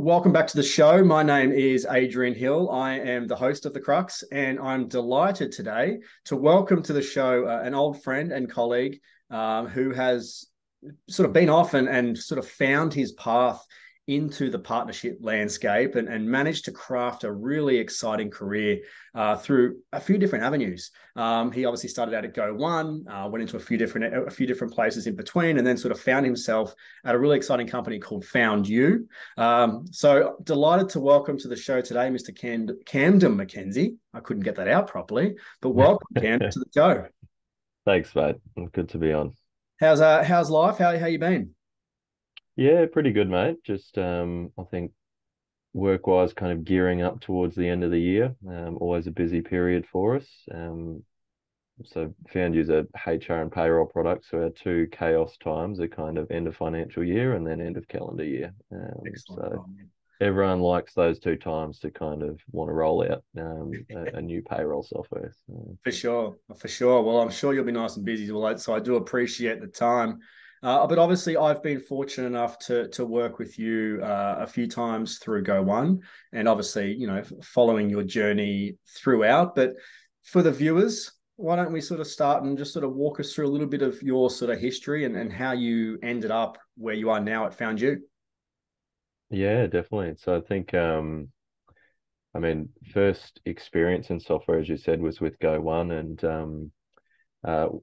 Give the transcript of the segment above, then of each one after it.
Welcome back to the show. My name is Adrian Hill. I am the host of The Crux, and I'm delighted today to welcome to the show an old friend and colleague who has sort of been off and sort of found his path into the partnership landscape and managed to craft a really exciting career through a few different avenues. He obviously started out at Go One, went into a few different places in between, and then sort of found himself at a really exciting company called foundU. So delighted to welcome to the show today, Mr. Camden McKenzie. I couldn't get that out properly, but welcome, Cam, to the show. Thanks, mate. Good to be on. How's life? How you been? Yeah, pretty good, mate. Just I think work-wise, kind of gearing up towards the end of the year. Always a busy period for us. So found use a HR and payroll product. So our two chaos times are kind of end of financial year and then end of calendar year. Excellent. So everyone likes those two times to kind of want to roll out a new payroll software. So. For sure, for sure. Well, I'm sure you'll be nice and busy, so I do appreciate the time. But obviously, I've been fortunate enough to work with you a few times through Go One, and obviously, following your journey throughout. But for the viewers, why don't we sort of start and just sort of walk us through a little bit of your sort of history and how you ended up where you are now at foundU? Yeah, definitely. So I think I mean, first experience in software, as you said, was with Go One, and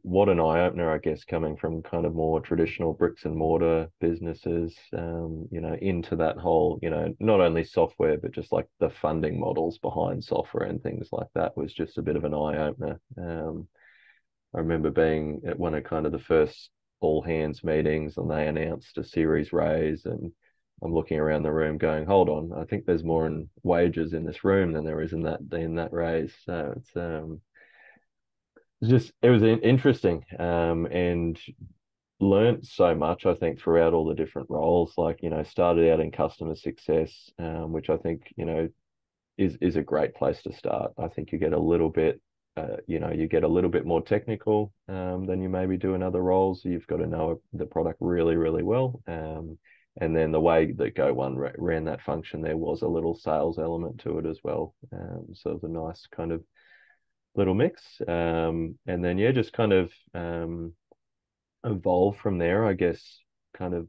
what an eye opener, I guess, coming from kind of more traditional bricks and mortar businesses, into that whole, not only software, but just like the funding models behind software and things like that was just a bit of an eye opener. I remember being at one of kind of the first all hands meetings, and they announced a series raise, and I'm looking around the room going, hold on, I think there's more in wages in this room than there is in that raise. So it was interesting, and learned so much, I think, throughout all the different roles. Like, started out in customer success, which I think, is a great place to start. I think you get a little bit you get a little bit more technical than you maybe do in other roles. You've got to know the product really, really well. And then the way that Go One ran that function, there was a little sales element to it as well. So it was a nice kind of little mix. And then, yeah, just kind of evolved from there, I guess, kind of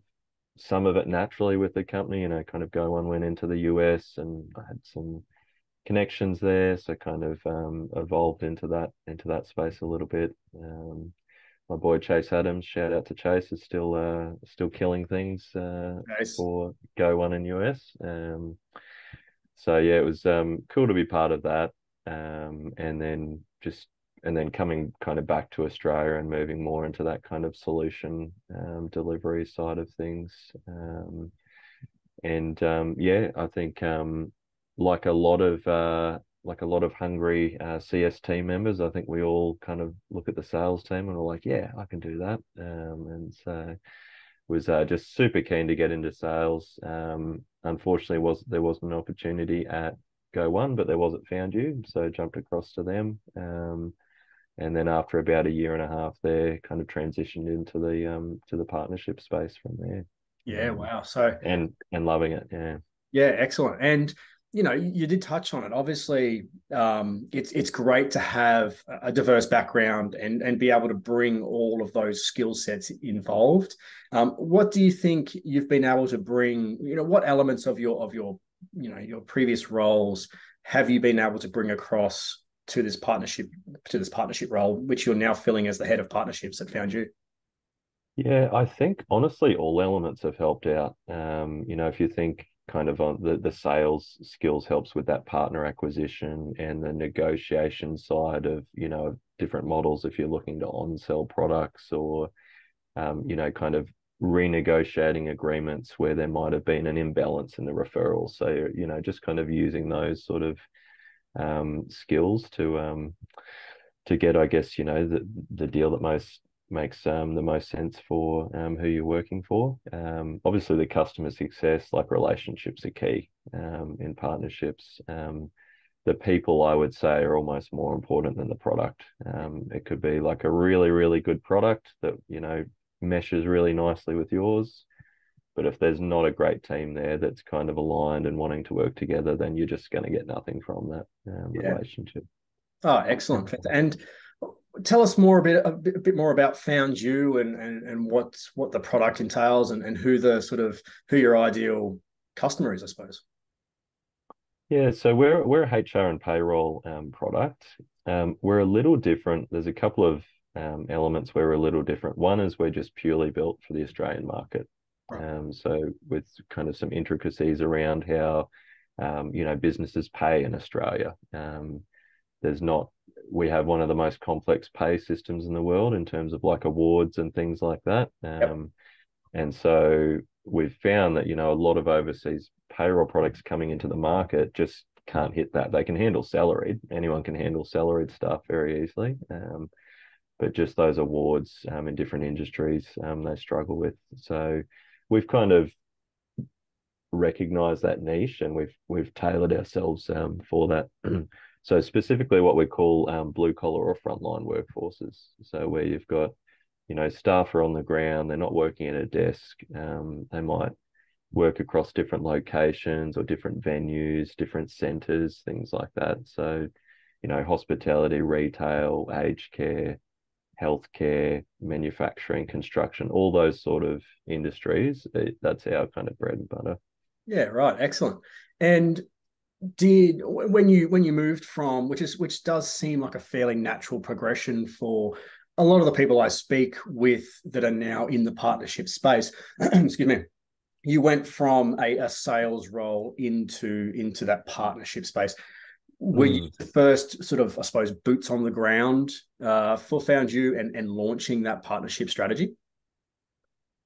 some of it naturally with the company, kind of Go One went into the US and I had some connections there, so kind of evolved into that space a little bit. My boy Chase Adams, shout out to Chase, is still killing things Nice. for Go One in US. So yeah, it was cool to be part of that. And then coming kind of back to Australia and moving more into that kind of solution delivery side of things. Yeah, I think like a lot of hungry CS team members, I think we all kind of look at the sales team and we're like, yeah, I can do that. And so was just super keen to get into sales. Unfortunately, there wasn't an opportunity at Go One, but there was at foundU, so jumped across to them. And then after about a year and a half there, kind of transitioned into the partnership space from there. Yeah, Um, wow. So and loving it. Yeah. yeah, excellent. And you did touch on it. Obviously, it's great to have a diverse background and be able to bring all of those skill sets involved. What do you think you've been able to bring? What elements of your previous roles have you been able to bring across to this partnership role, which you're now filling as the head of partnerships at foundU? Yeah, I think honestly all elements have helped out. If you think kind of on the sales skills helps with that partner acquisition and the negotiation side of, different models if you're looking to on-sell products or kind of renegotiating agreements where there might have been an imbalance in the referral. So, just kind of using those sort of skills to get, I guess, the deal that makes the most sense for who you're working for. Obviously, the customer success, like relationships, are key in partnerships. The people, I would say, are almost more important than the product. It could be like a really, really good product that meshes really nicely with yours, But if there's not a great team there that's kind of aligned and wanting to work together, then you're just going to get nothing from that Yeah. relationship. Oh, excellent. And tell us more a bit more about foundU and what the product entails and who the sort of who your ideal customer is, I suppose. Yeah, so we're a HR and payroll product. We're a little different. There's a couple of elements where we're a little different. One is we're just purely built for the Australian market. Right. So with kind of some intricacies around how businesses pay in Australia. There's not We have one of the most complex pay systems in the world in terms of like awards and things like that. Yep. And so we've found that, a lot of overseas payroll products coming into the market just can't hit that. They can handle salaried. Anyone can handle salaried stuff very easily. But just those awards in different industries, they struggle with. So we've kind of recognized that niche and we've tailored ourselves for that. So specifically what we call blue collar or frontline workforces. So where you've got staff are on the ground, they're not working at a desk. They might work across different locations or different venues, different centers, things like that. So, hospitality, retail, aged care, healthcare, manufacturing, construction, all those sort of industries. That's our kind of bread and butter. Yeah, right. Excellent. And did when you moved from which does seem like a fairly natural progression for a lot of the people I speak with that are now in the partnership space, excuse me, you went from a sales role into that partnership space. Were you Mm. the first sort of, I suppose, boots on the ground for foundU and launching that partnership strategy?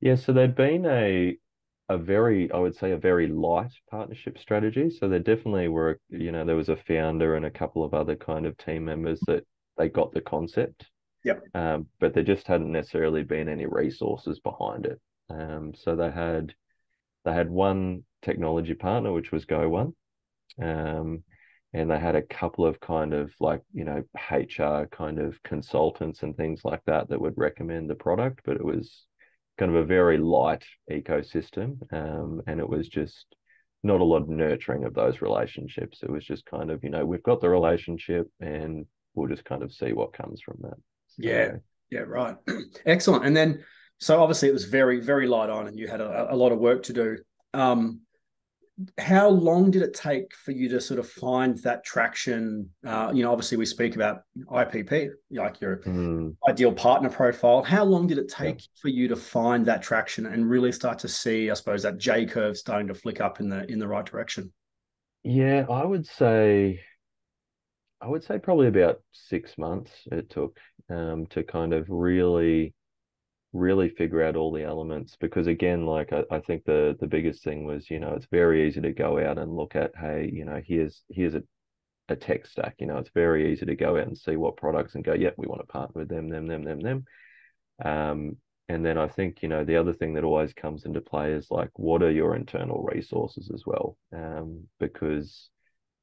Yeah, so there'd been a very, I would say, a very light partnership strategy. So there definitely were, there was a founder and a couple of other kind of team members that they got the concept, Yep. but there just hadn't necessarily been any resources behind it. So they had one technology partner, which was Go One, um, and they had a couple of kind of like HR kind of consultants and things like that that would recommend the product, but it was kind of a very light ecosystem, and it was just not a lot of nurturing of those relationships. It was just kind of we've got the relationship and we'll just kind of see what comes from that. Yeah. So Yeah. Right. Excellent. And then, so obviously it was very, very light on, and you had a lot of work to do. Um, how long did it take for you to sort of find that traction? Obviously we speak about IPP, like your mm, ideal partner profile. How long did it yeah. take for you to find that traction and really start to see, I suppose, that J curve starting to flick up in the right direction? Yeah, I would say probably about 6 months it took to kind of really figure out all the elements, because again, like I think the biggest thing was, it's very easy to go out and look at, hey, here's a tech stack. It's very easy to go out and see what products and go, yep, we want to partner with them. Um, and then I think, the other thing that always comes into play is like, what are your internal resources as well? Because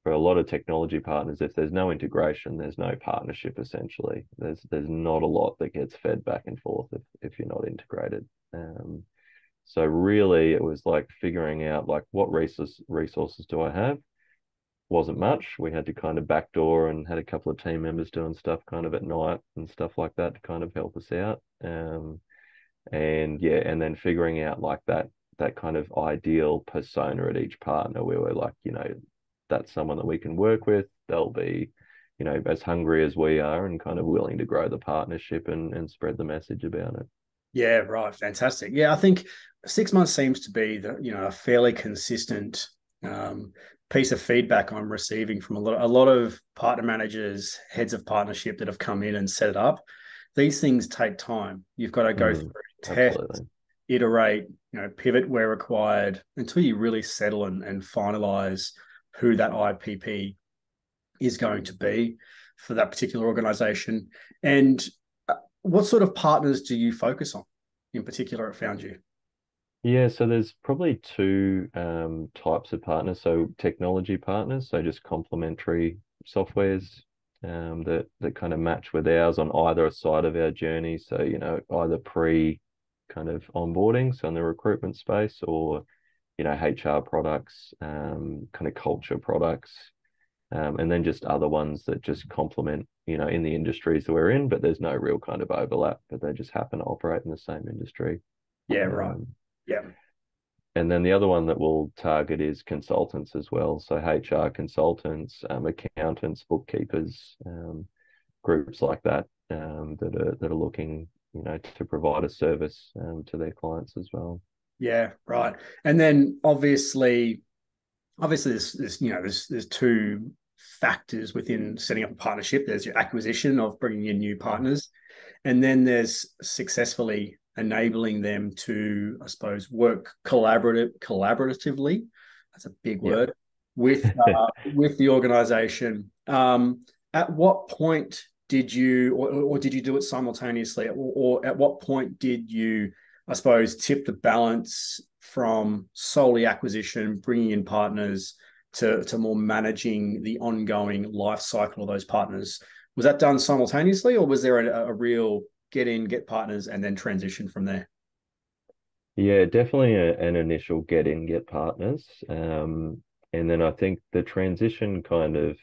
for a lot of technology partners, if there's no integration, there's no partnership essentially. There's not a lot that gets fed back and forth if you're not integrated. So really it was like figuring out like what resources do I have? Wasn't much. We had to kind of backdoor and had a couple of team members doing stuff kind of at night and stuff like that to kind of help us out. And yeah, and then figuring out like that kind of ideal persona at each partner. We were like, that's someone that we can work with. They'll be, as hungry as we are and kind of willing to grow the partnership and spread the message about it. Yeah, right. Fantastic. Yeah, I think 6 months seems to be a fairly consistent piece of feedback I'm receiving from a lot of partner managers, heads of partnership that have come in and set it up. These things take time. You've got to go through, test, Absolutely. iterate, pivot where required until you really settle and finalize who that IPP is going to be for that particular organization. And what sort of partners do you focus on in particular at foundU? Yeah, so there's probably two types of partners. So technology partners, so just complementary softwares that kind of match with ours on either side of our journey. So, either kind of onboarding, so in the recruitment space, or HR products, kind of culture products, and then just other ones that just complement, in the industries that we're in, but there's no real kind of overlap, but they just happen to operate in the same industry. Yeah, right. Um, Yeah. and then the other one that we'll target is consultants as well. So HR consultants, accountants, bookkeepers, groups like that, that are looking, to provide a service, to their clients as well. Yeah, right. And then obviously there's two factors within setting up a partnership. There's your acquisition of bringing in new partners, and then there's successfully enabling them to, I suppose, work collaboratively. That's a big Yeah. word with the organization. At what point did you, or did you do it simultaneously, or at what point did you, I suppose, tip the balance from solely acquisition, bringing in partners, to more managing the ongoing life cycle of those partners? Was that done simultaneously, or was there a real get in, get partners, and then transition from there? Yeah, definitely an initial get in, get partners. And then I think the transition kind of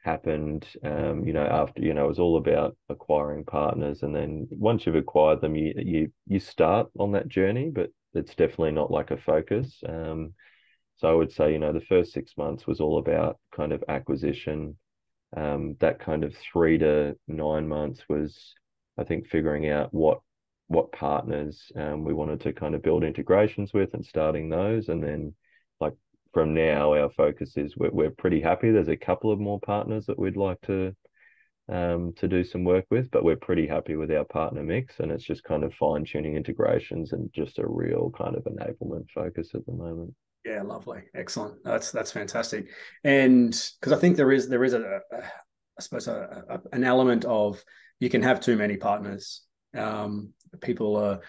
happened, after, it was all about acquiring partners. And then once you've acquired them, you start on that journey, but it's definitely not like a focus. So I would say, the first 6 months was all about kind of acquisition. That kind of 3 to 9 months was, I think, figuring out what partners, we wanted to kind of build integrations with and starting those. And then, like, from now, our focus is we're pretty happy. There's a couple of more partners that we'd like to do some work with, but we're pretty happy with our partner mix, and it's just kind of fine tuning integrations and just a real kind of enablement focus at the moment. Yeah, lovely, excellent. That's fantastic, and because I think there is I suppose an element of, you can have too many partners. People are,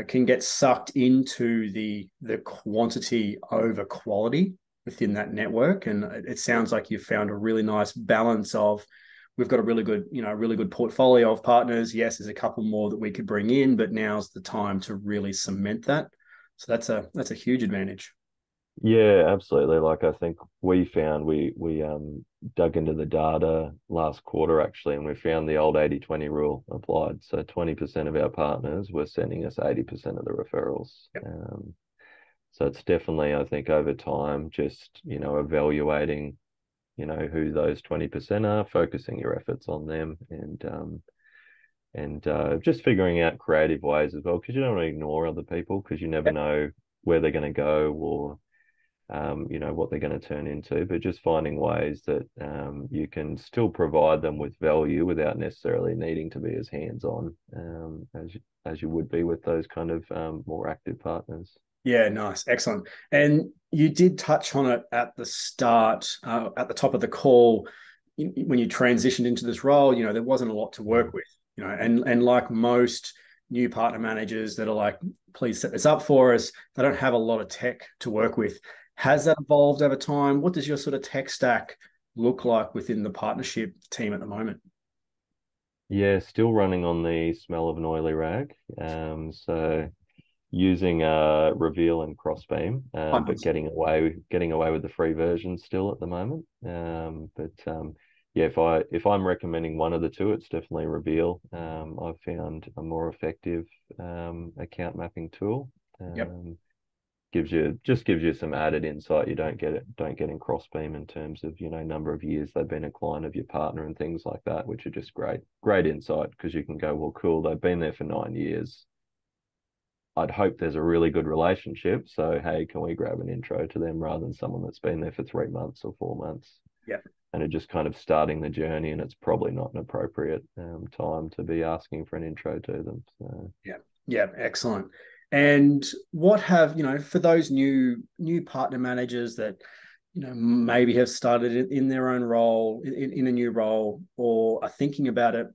can get sucked into the quantity over quality within that network, and it sounds like you've found a really nice balance of, we've got a really good portfolio of partners. Yes, there's a couple more that we could bring in, but now's the time to really cement that. So that's a huge advantage. Yeah, absolutely. Like, I think we found we dug into the data last quarter actually, and we found the old 80/20 rule applied. So 20% of our partners were sending us 80% of the referrals. Yep. So it's definitely, I think, over time, just, evaluating, who those 20% are, focusing your efforts on them, and just figuring out creative ways as well, because you don't want to ignore other people, because you never Yep. know where they're going to go, or what they're going to turn into, but just finding ways that, you can still provide them with value without necessarily needing to be as hands-on, as you would be with those kind of, more active partners. Yeah, nice, excellent. And you did touch on it at the start, at the top of the call, when you transitioned into this role. There wasn't a lot to work with. And like most new partner managers that are like, please set this up for us, they don't have a lot of tech to work with. Has that evolved over time? What does your sort of tech stack look like within the partnership team at the moment? Yeah, still running on the smell of an oily rag. So using Reveal and Crossbeam, but Partners. getting away with the free version still at the moment. But yeah, if I'm recommending one of the two, it's definitely Reveal. I've found a more effective, account mapping tool. Yep. Gives you some added insight you don't get in Crossbeam, in terms of, number of years they've been a client of your partner and things like that, which are just great insight, because you can go, well, cool, they've been there for 9 years. I'd hope there's a really good relationship. So, hey, can we grab an intro to them, rather than someone that's been there for 3 months or 4 months, Yep. and are just kind of starting the journey, and it's probably not an appropriate, time to be asking for an intro to them. So, Yeah. Yeah. Excellent. And what have, for those new partner managers that, maybe have started in their own role, in a new role, or are thinking about it,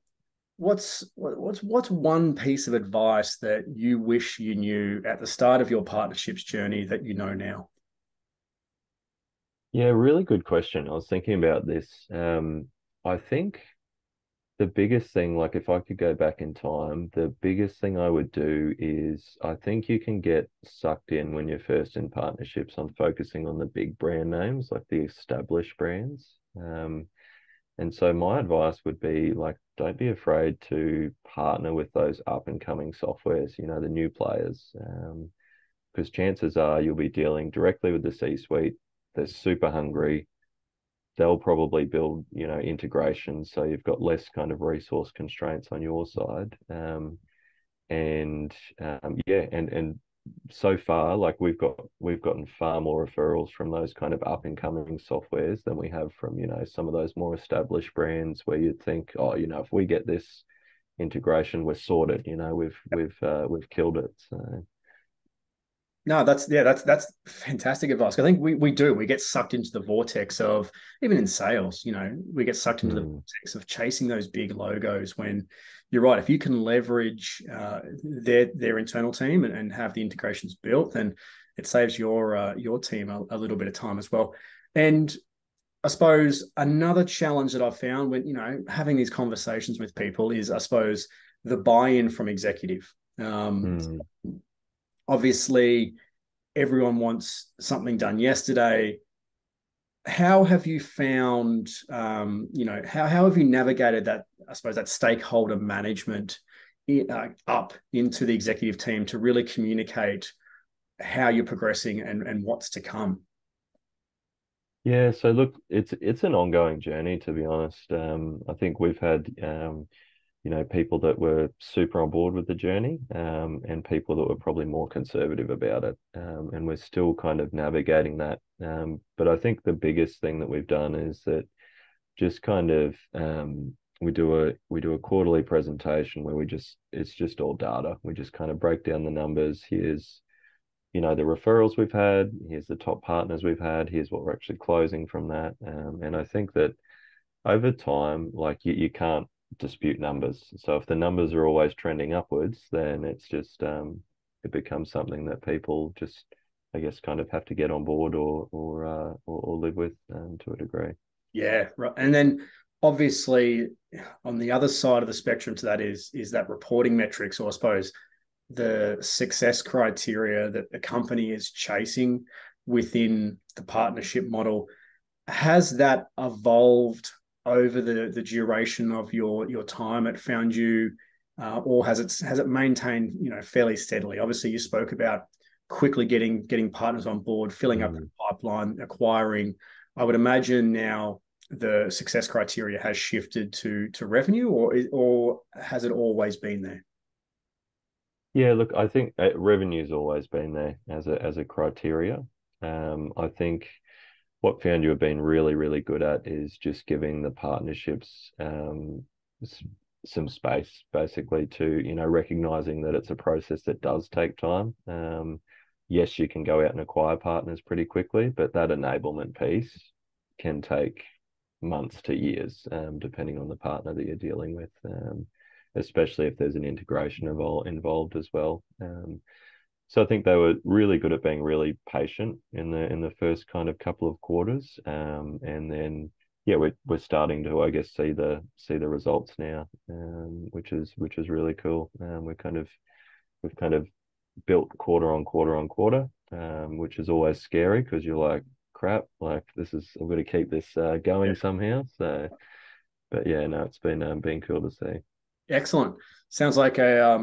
what's one piece of advice that you wish you knew at the start of your partnerships journey that you know now? yeah, really good question. I was thinking about this. I think the biggest thing, like if I could go back in time, the biggest thing I would do is I think you can get sucked in when you're first in partnerships on focusing on the big brand names, like the established brands. And so my advice would be like, don't be afraid to partner with those up and coming softwares, the new players, because chances are you'll be dealing directly with the C-suite. They're super hungry. They'll probably build, integrations, so you've got less kind of resource constraints on your side. And yeah, and so far, like we've gotten far more referrals from those kind of up and coming softwares than we have from, some of those more established brands where you'd think, oh, if we get this integration, we're sorted, we've killed it. So No, that's fantastic advice. I think we get sucked into the vortex of, even in sales, we get sucked into the vortex of chasing those big logos, when you're right. If you can leverage their internal team and have the integrations built, then it saves your team a little bit of time as well. And I suppose another challenge that I've found when, having these conversations with people is, I suppose, the buy-in from executive. Obviously, everyone wants something done yesterday. How have you found, how have you navigated that, I suppose, that stakeholder management up into the executive team to really communicate how you're progressing and what's to come? Yeah, so look, it's an ongoing journey, to be honest. I think we've had people that were super on board with the journey, and people that were probably more conservative about it. And we're still kind of navigating that. But I think the biggest thing that we've done is that just kind of we do a quarterly presentation where it's just all data. We just kind of break down the numbers. Here's the referrals we've had, here's the top partners we've had, here's what we're actually closing from that. And I think that over time, like you can't dispute numbers. So if the numbers are always trending upwards, then it's just it becomes something that people just, I guess, kind of have to get on board or live with to a degree. Yeah, right. And then obviously on the other side of the spectrum to that is that reporting metrics, or I suppose the success criteria that the company is chasing within the partnership model. Has that evolved over the duration of your time at foundU, or has it maintained fairly steadily? Obviously, you spoke about quickly getting partners on board, filling up the pipeline, acquiring. I would imagine now the success criteria has shifted to revenue, or has it always been there? Yeah, look, I think revenue's always been there as a criteria. I think what foundU have been really, really good at is just giving the partnerships some space, basically, to recognizing that it's a process that does take time. Yes, you can go out and acquire partners pretty quickly, but that enablement piece can take months to years, depending on the partner that you're dealing with. Especially if there's an integration involved as well. So I think they were really good at being really patient in the first kind of couple of quarters, and then yeah, we're starting to, I guess, see the results now, which is really cool. We've kind of built quarter on quarter on quarter, which is always scary because you're like, crap, like I'm going to keep this going somehow. So, but yeah, no, it's been cool to see. Excellent. Sounds like a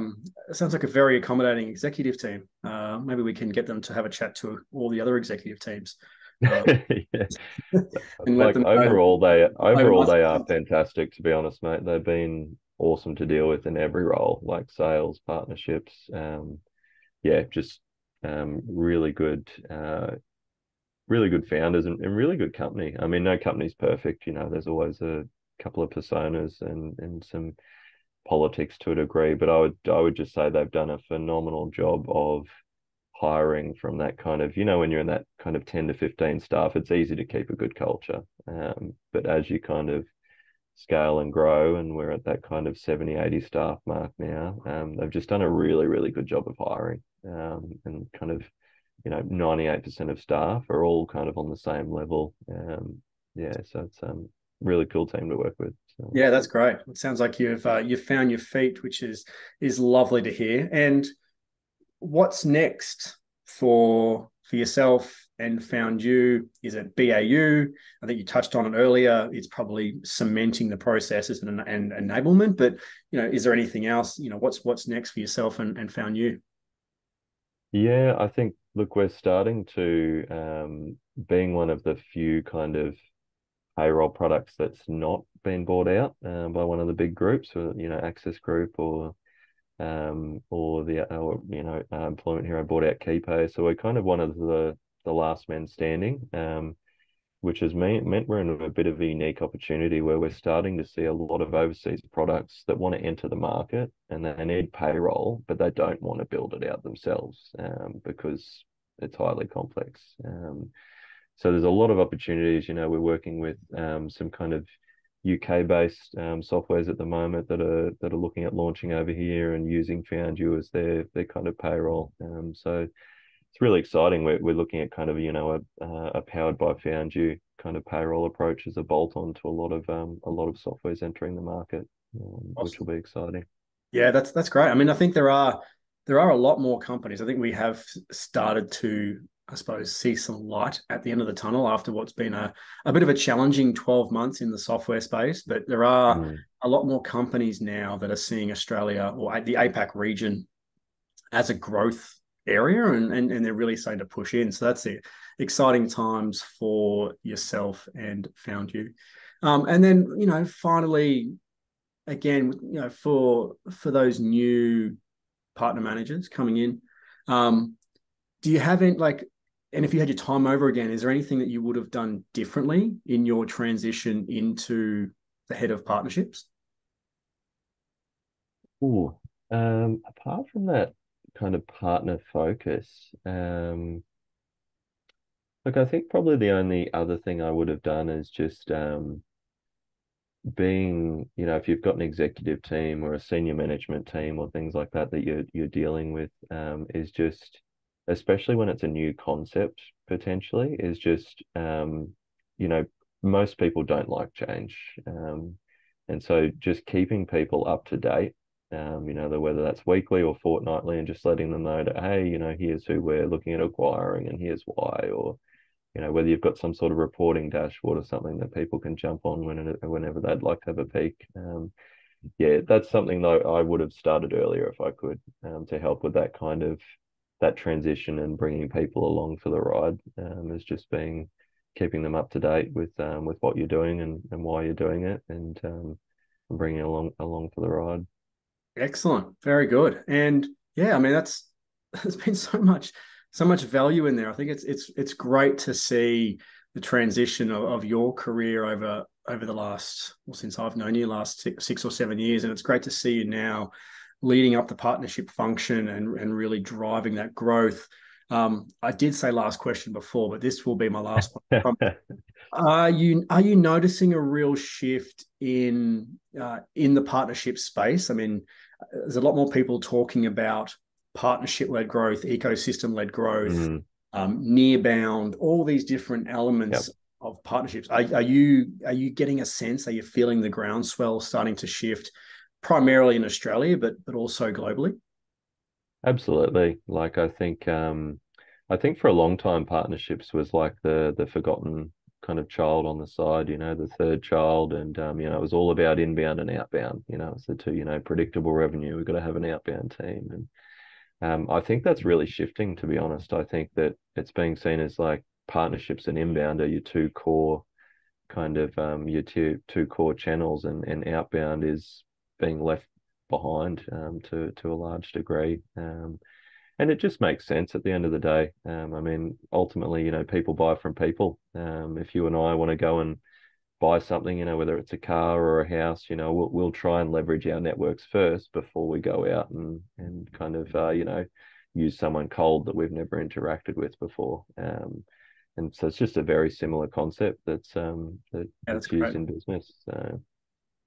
very accommodating executive team. Maybe we can get them to have a chat to all the other executive teams, Yeah. and let Like them know. overall they are fantastic, to be honest, mate. They've been awesome to deal with in every role, like sales, partnerships. Yeah, just really good founders and really good company. I mean, no company's perfect, there's always a couple of personas and some politics to a degree, but I would just say they've done a phenomenal job of hiring from that kind of, when you're in that kind of 10 to 15 staff, it's easy to keep a good culture. But as you kind of scale and grow, and we're at that kind of 70, 80 staff mark now, they've just done a really, really good job of hiring. And kind of, 98% of staff are all kind of on the same level. Yeah, so it's really cool team to work with. So. Yeah, that's great. It sounds like you've found your feet, which is lovely to hear. And what's next for yourself and foundU? Is it BAU? I think you touched on it earlier. It's probably cementing the processes and enablement. But is there anything else? What's next for yourself and foundU? Yeah, I think, look, we're starting to, being one of the few kind of payroll products that's not been bought out by one of the big groups, or Access Group, or Employment Hero bought out KeyPay. So we're kind of one of the last men standing, which has meant we're in a bit of a unique opportunity where we're starting to see a lot of overseas products that want to enter the market, and they need payroll, but they don't want to build it out themselves, because it's highly complex. So there's a lot of opportunities. We're working with some kind of UK-based softwares at the moment that are looking at launching over here and using foundU as their kind of payroll. So it's really exciting. We're looking at kind of a powered by foundU kind of payroll approach as a bolt-on to a lot of softwares entering the market, which will Awesome. be exciting. Yeah, that's great. I mean, I think there are a lot more companies. I think we have started to, I suppose, see some light at the end of the tunnel after what's been a bit of a challenging 12 months in the software space. But there are Mm. a lot more companies now that are seeing Australia or the APAC region as a growth area, and they're really starting to push in. So that's it. Exciting times for yourself and foundU. And then, finally, again, for those new partner managers coming in, do you have any and if you had your time over again, is there anything that you would have done differently in your transition into the head of partnerships? Ooh, apart from that kind of partner focus, look, I think probably the only other thing I would have done is just being, if you've got an executive team or a senior management team or things like that that you're dealing with, is just, especially when it's a new concept potentially, is just, you know, most people don't like change. And so just keeping people up to date, whether that's weekly or fortnightly, and just letting them know that, hey, here's who we're looking at acquiring and here's why, or whether you've got some sort of reporting dashboard or something that people can jump on whenever they'd like to have a peek. Yeah, that's something that I would have started earlier if I could, to help with that kind of that transition and bringing people along for the ride, is just keeping them up to date with what you're doing and why you're doing it, and bringing along for the ride. Excellent, very good. And yeah, I mean that's there's been so much value in there. I think it's great to see the transition of your career over the last, well, since I've known you, last 6 or 7 years, and it's great to see you now leading up the partnership function and really driving that growth. I did say last question before, but this will be my last one. Are you noticing a real shift in the partnership space? I mean, there's a lot more people talking about partnership-led growth, ecosystem-led growth, Mm, near bound, all these different yep. elements of partnerships. Are you getting a sense? Are you feeling the groundswell starting to shift, primarily in Australia, but also globally? Absolutely. Like I think for a long time partnerships was like the forgotten kind of child on the side, the third child, and it was all about inbound and outbound. It's the two, predictable revenue. We've got to have an outbound team, and I think that's really shifting, to be honest. I think that it's being seen as like partnerships and inbound are your two core kind of your two core channels, and outbound is being left behind, to a large degree. And it just makes sense at the end of the day. I mean, ultimately, people buy from people. If you and I want to go and buy something, whether it's a car or a house, we'll try and leverage our networks first before we go out and kind of use someone cold that we've never interacted with before. And so it's just a very similar concept Yeah, that's that's used great. in business. So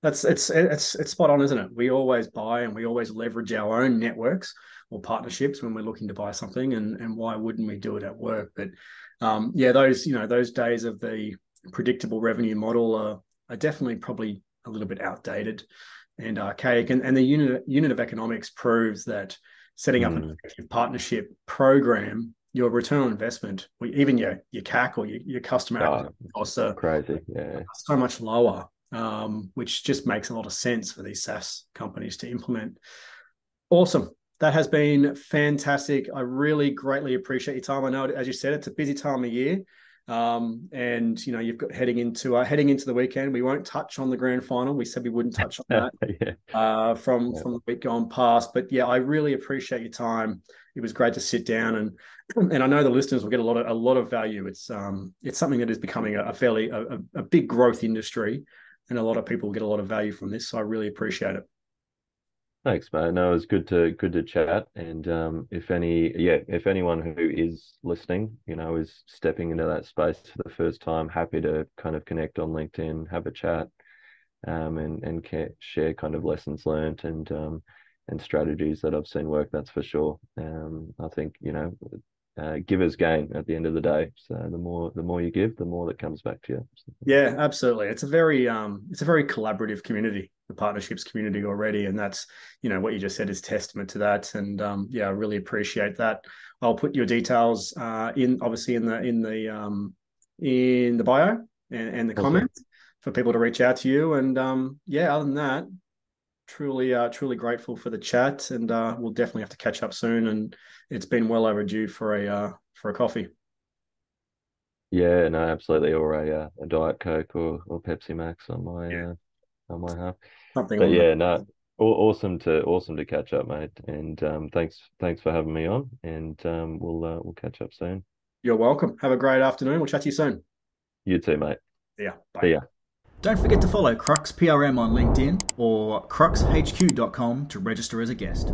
It's spot on, isn't it? We always buy and we always leverage our own networks or partnerships when we're looking to buy something, and why wouldn't we do it at work? But yeah, those days of the predictable revenue model are definitely probably a little bit outdated and archaic. And the unit of economics proves that setting up an effective partnership program, your return on investment, even your CAC or your customer acquisition costs are crazy, yeah, so much lower, which just makes a lot of sense for these SaaS companies to implement. Awesome. That has been fantastic. I really greatly appreciate your time. I know, as you said, it's a busy time of year. And you've got heading into the weekend. We won't touch on the grand final. We said we wouldn't touch on that from the week gone past. But yeah, I really appreciate your time. It was great to sit down and I know the listeners will get a lot of value. It's something that is becoming a big growth industry, and a lot of people get a lot of value from this. So I really appreciate it. Thanks, mate. No, it was good to chat. And if anyone who is listening, is stepping into that space for the first time, happy to kind of connect on LinkedIn, have a chat, and share kind of lessons learned and strategies that I've seen work. That's for sure. I think givers gain at the end of the day. So the more you give, the more that comes back to you. Yeah, absolutely. It's a very collaborative community, the partnerships community already, and that's what you just said is testament to that. And I really appreciate that. I'll put your details in the bio and the comments for people to reach out to you. And other than that, truly grateful for the chat, and we'll definitely have to catch up soon. And it's been well overdue for a coffee. Yeah, no, absolutely. Or a Diet Coke or Pepsi Max on my half. Something. But yeah, no, awesome to catch up, mate. And thanks for having me on. And we'll catch up soon. You're welcome. Have a great afternoon. We'll chat to you soon. You too, mate. Yeah. Bye. See ya. Don't forget to follow Crux PRM on LinkedIn or cruxhq.com to register as a guest.